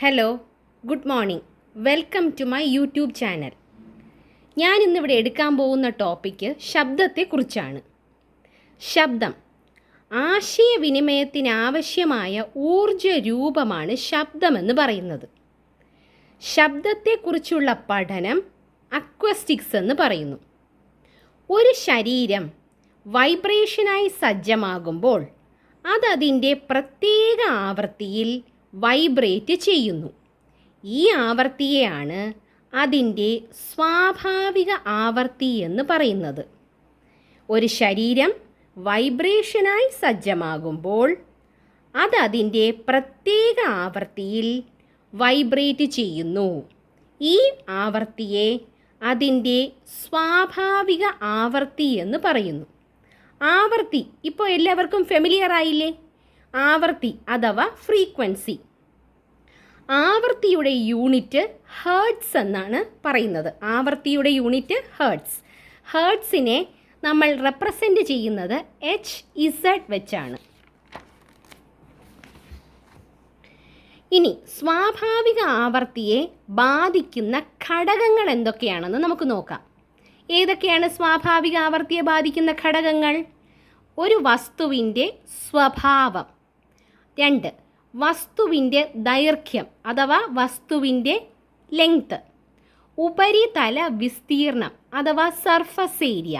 Hello, good morning. Welcome to my YouTube channel. ഞാൻ ഇന്നിവിടെ എടുക്കാൻ പോകുന്ന ടോപ്പിക്ക് ശബ്ദത്തെക്കുറിച്ചാണ്. ശബ്ദം ആശയവിനിമയത്തിനാവശ്യമായ ഊർജ രൂപമാണ് ശബ്ദമെന്ന് പറയുന്നത്. ശബ്ദത്തെക്കുറിച്ചുള്ള പഠനം അക്വസ്റ്റിക്സ് എന്ന് പറയുന്നു. ഒരു ശരീരം വൈബ്രേഷനായി സജ്ജമാകുമ്പോൾ അതതിൻ്റെ പ്രത്യേക ആവൃത്തിയിൽ വൈബ്രേറ്റ് ചെയ്യുന്നു. ഈ ആവൃത്തിയെയാണ് അതിൻ്റെ സ്വാഭാവിക ആവൃത്തി എന്ന് പറയുന്നത്. ഒരു ശരീരം വൈബ്രേഷനായി സജ്ജമാകുമ്പോൾ അതതിൻ്റെ പ്രത്യേക ആവൃത്തിയിൽ വൈബ്രേറ്റ് ചെയ്യുന്നു. ഈ ആവൃത്തിയെ അതിൻ്റെ സ്വാഭാവിക ആവൃത്തി എന്ന് പറയുന്നു. ആവൃത്തി ഇപ്പോൾ എല്ലാവർക്കും ഫെമിലിയർ ആയില്ലേ? ആവൃത്തി അഥവാ ഫ്രീക്വൻസി. ആവൃത്തിയുടെ യൂണിറ്റ് ഹേർട്സ് എന്നാണ് പറയുന്നത്. ആവൃത്തിയുടെ യൂണിറ്റ് ഹേർട്സ്. ഹേർട്സിനെ നമ്മൾ റെപ്രസെൻ്റ് ചെയ്യുന്നത് HZ വെച്ചാണ്. ഇനി സ്വാഭാവിക ആവൃത്തിയെ ബാധിക്കുന്ന ഘടകങ്ങൾ എന്തൊക്കെയാണെന്ന് നമുക്ക് നോക്കാം. ഏതൊക്കെയാണ് സ്വാഭാവിക ആവൃത്തിയെ ബാധിക്കുന്ന ഘടകങ്ങൾ? ഒരു വസ്തുവിൻ്റെ സ്വഭാവം. 2. വസ്തുവിൻ്റെ ദൈർഘ്യം അഥവാ വസ്തുവിൻ്റെ ലെങ്ത്. ഉപരിതല വിസ്തീർണം അഥവാ സർഫസ് ഏരിയ.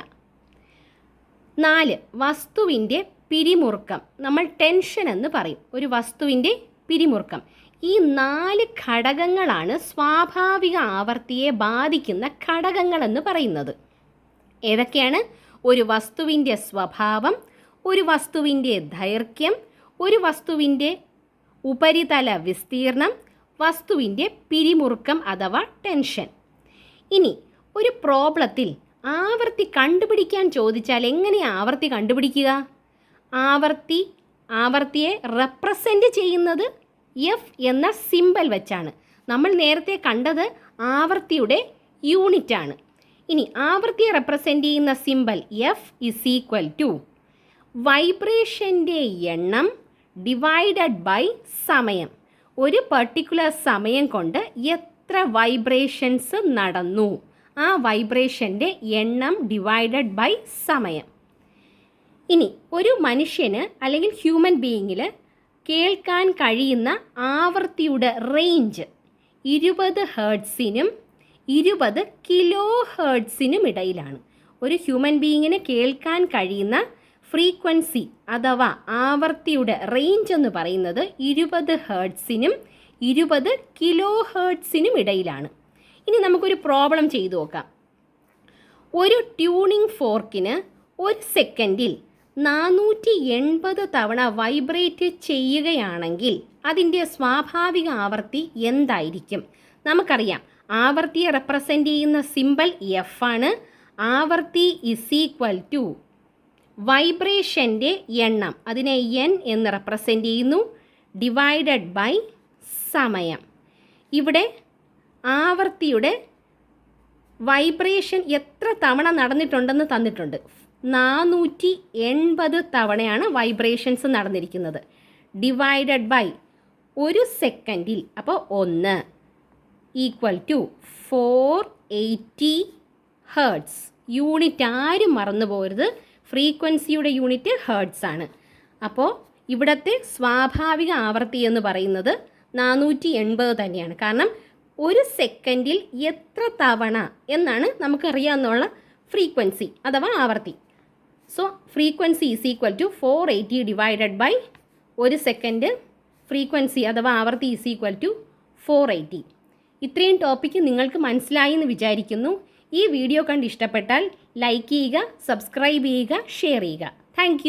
4. വസ്തുവിൻ്റെ പിരിമുറുക്കം. നമ്മൾ ടെൻഷൻ എന്ന് പറയും. ഒരു വസ്തുവിൻ്റെ പിരിമുറുക്കം. ഈ 4 ഘടകങ്ങളാണ് സ്വാഭാവിക ആവൃത്തിയെ ബാധിക്കുന്ന ഘടകങ്ങളെന്ന് പറയുന്നത്. ഏതൊക്കെയാണ്? ഒരു വസ്തുവിൻ്റെ സ്വഭാവം, ഒരു വസ്തുവിൻ്റെ ദൈർഘ്യം, ഒരു വസ്തുവിൻ്റെ ഉപരിതല വിസ്തീർണം, വസ്തുവിൻ്റെ പിരിമുറുക്കം അഥവാ ടെൻഷൻ. ഇനി ഒരു പ്രോബ്ലത്തിൽ ആവൃത്തി കണ്ടുപിടിക്കാൻ ചോദിച്ചാൽ എങ്ങനെയാണ് ആവൃത്തി കണ്ടുപിടിക്കുക? ആവൃത്തിയെ റെപ്രസെൻ്റ് ചെയ്യുന്നത് F എന്ന സിമ്പൽ വെച്ചാണ്. നമ്മൾ നേരത്തെ കണ്ടത് ആവൃത്തിയുടെ യൂണിറ്റാണ്. ഇനി ആവൃത്തിയെ റെപ്രസെൻ്റ് ചെയ്യുന്ന സിമ്പൽ F = വൈബ്രേഷൻ്റെ എണ്ണം ഡിവൈഡഡ് ബൈ സമയം. ഒരു പർട്ടിക്കുലർ സമയം കൊണ്ട് എത്ര വൈബ്രേഷൻസ് നടന്നു, ആ വൈബ്രേഷൻ്റെ എണ്ണം ഡിവൈഡഡ് ബൈ സമയം. ഇനി ഒരു മനുഷ്യന് അല്ലെങ്കിൽ ഹ്യൂമൻ ബീയിങ്ങിൽ കേൾക്കാൻ കഴിയുന്ന ആവൃത്തിയുടെ റേഞ്ച് 20 ഹേർട്സിനും 20 കിലോ ഹേർട്സിനും ഇടയിലാണ്. ഒരു ഹ്യൂമൻ ബീയിങ്ങിന് കേൾക്കാൻ കഴിയുന്ന ഫ്രീക്വൻസി അഥവാ ആവൃത്തിയുടെ റേഞ്ച് എന്ന് പറയുന്നത് 20 ഹേർട്സിനും 20 കിലോ ഹേർട്സിനും ഇടയിലാണ്. ഇനി നമുക്കൊരു പ്രോബ്ലം ചെയ്തു നോക്കാം. ഒരു ട്യൂണിംഗ് ഫോർക്കിന് ഒരു സെക്കൻഡിൽ 480 തവണ വൈബ്രേറ്റ് ചെയ്യുകയാണെങ്കിൽ അതിൻ്റെ സ്വാഭാവിക ആവൃത്തി എന്തായിരിക്കും? നമുക്കറിയാം, ആവൃത്തിയെ റെപ്രസെൻ്റ് ചെയ്യുന്ന സിമ്പൽ F ആണ്. ആവൃത്തി = വൈബ്രേഷൻ്റെ എണ്ണം, അതിനെ N എന്ന് റെപ്രസെൻ്റ് ചെയ്യുന്നു, ഡിവൈഡഡ് ബൈ സമയം. ഇവിടെ ആവൃത്തിയുടെ വൈബ്രേഷൻ എത്ര തവണ നടന്നിട്ടുണ്ടെന്ന് തന്നിട്ടുണ്ട്. 480 തവണയാണ് വൈബ്രേഷൻസ് നടന്നിരിക്കുന്നത്. ഡിവൈഡഡ് ബൈ ഒരു സെക്കൻഡിൽ, അപ്പോൾ 1 = 480 ഹേർട്സ്. യൂണിറ്റ് ആരും മറന്നു പോകരുത്. ഫ്രീക്വൻസിയുടെ യൂണിറ്റ് ഹേർട്സ് ആണ്. അപ്പോൾ ഇവിടുത്തെ സ്വാഭാവിക ആവൃത്തി എന്ന് പറയുന്നത് 480 തന്നെയാണ്. കാരണം ഒരു സെക്കൻഡിൽ എത്ര തവണ എന്നാണ് നമുക്കറിയാവുന്ന ഫ്രീക്വൻസി അഥവാ ആവൃത്തി. സോ ഫ്രീക്വൻസി = 480 ഡിവൈഡഡ് ബൈ ഒരു സെക്കൻഡ്. ഫ്രീക്വൻസി അഥവാ ആവൃത്തി = 480. ഇത്രയും ടോപ്പിക്ക് നിങ്ങൾക്ക് മനസ്സിലായി എന്ന് വിചാരിക്കുന്നു. ഈ വീഡിയോ കണ്ട് ഇഷ്ടപ്പെട്ടാൽ ലൈക്ക് ചെയ്യുക, സബ്സ്ക്രൈബ് ചെയ്യുക, ഷെയർ ചെയ്യുക. താങ്ക്